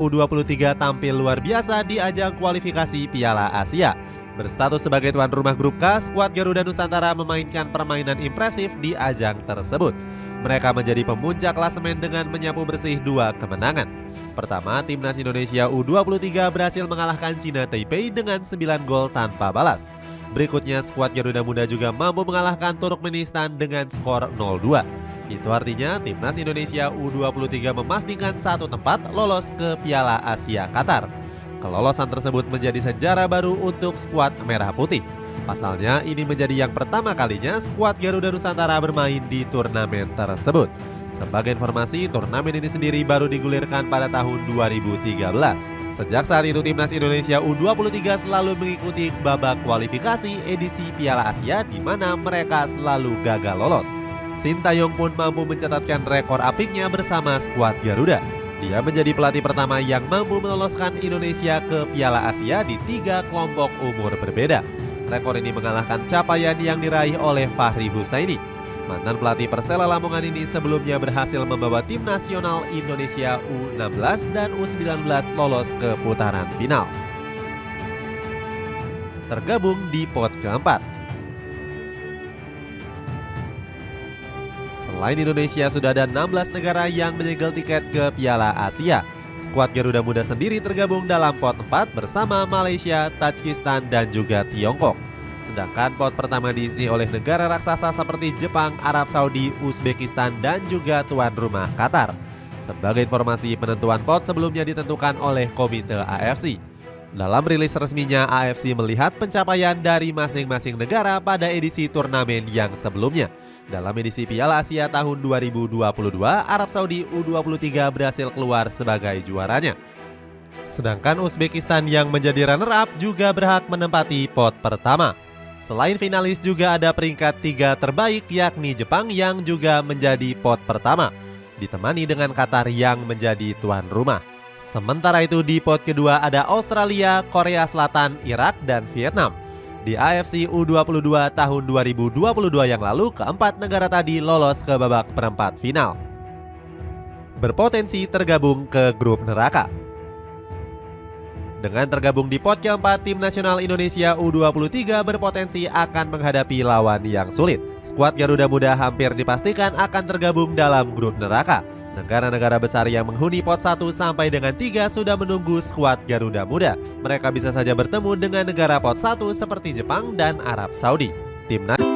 U23 tampil luar biasa di ajang kualifikasi Piala Asia. Berstatus sebagai tuan rumah grup K, skuad Garuda Nusantara memainkan permainan impresif di ajang tersebut. Mereka menjadi pemuncak klasemen dengan menyapu bersih 2 kemenangan. Pertama, timnas Indonesia U23 berhasil mengalahkan Cina Taipei dengan 9 gol tanpa balas. Berikutnya, skuad Garuda Muda juga mampu mengalahkan Turkmenistan dengan skor 0-2. Itu artinya timnas Indonesia U23 memastikan 1 tempat lolos ke Piala Asia Qatar. Kelolosan tersebut menjadi sejarah baru untuk skuad Merah Putih. Pasalnya, ini menjadi yang pertama kalinya skuad Garuda Nusantara bermain di turnamen tersebut. Sebagai informasi, turnamen ini sendiri baru digulirkan pada tahun 2013. Sejak saat itu, timnas Indonesia U23 selalu mengikuti babak kualifikasi edisi Piala Asia di mana mereka selalu gagal lolos. Sintayong pun mampu mencatatkan rekor apiknya bersama skuad Garuda. Dia menjadi pelatih pertama yang mampu meloloskan Indonesia ke Piala Asia di 3 kelompok umur berbeda. Rekor ini mengalahkan capaian yang diraih oleh Fahri Husaini. Mantan pelatih Persela Lamongan ini sebelumnya berhasil membawa tim nasional Indonesia U16 dan U19 lolos ke putaran final. Tergabung di pot keempat. Selain Indonesia, sudah ada 16 negara yang menyegel tiket ke Piala Asia. Skuad Garuda Muda sendiri tergabung dalam pot 4 bersama Malaysia, Tajikistan, dan juga Tiongkok. Sedangkan pot pertama diisi oleh negara raksasa seperti Jepang, Arab Saudi, Uzbekistan, dan juga tuan rumah Qatar. Sebagai informasi, penentuan pot sebelumnya ditentukan oleh Komite AFC. Dalam rilis resminya, AFC melihat pencapaian dari masing-masing negara pada edisi turnamen yang sebelumnya. Dalam edisi Piala Asia tahun 2022, Arab Saudi U23 berhasil keluar sebagai juaranya. Sedangkan Uzbekistan yang menjadi runner-up juga berhak menempati pot pertama. Selain finalis juga ada peringkat 3 terbaik yakni Jepang yang juga menjadi pot pertama, ditemani dengan Qatar yang menjadi tuan rumah. Sementara itu di pot kedua ada Australia, Korea Selatan, Irak, dan Vietnam. Di AFC U22 tahun 2022 yang lalu, keempat negara tadi lolos ke babak perempat final, berpotensi tergabung ke grup neraka. Dengan tergabung di pot keempat, tim nasional Indonesia U23 berpotensi akan menghadapi lawan yang sulit. Skuad Garuda Muda hampir dipastikan akan tergabung dalam grup neraka. Negara-negara besar yang menghuni pot 1 sampai dengan 3 sudah menunggu skuad Garuda Muda. Mereka bisa saja bertemu dengan negara pot 1 seperti Jepang dan Arab Saudi. Timnas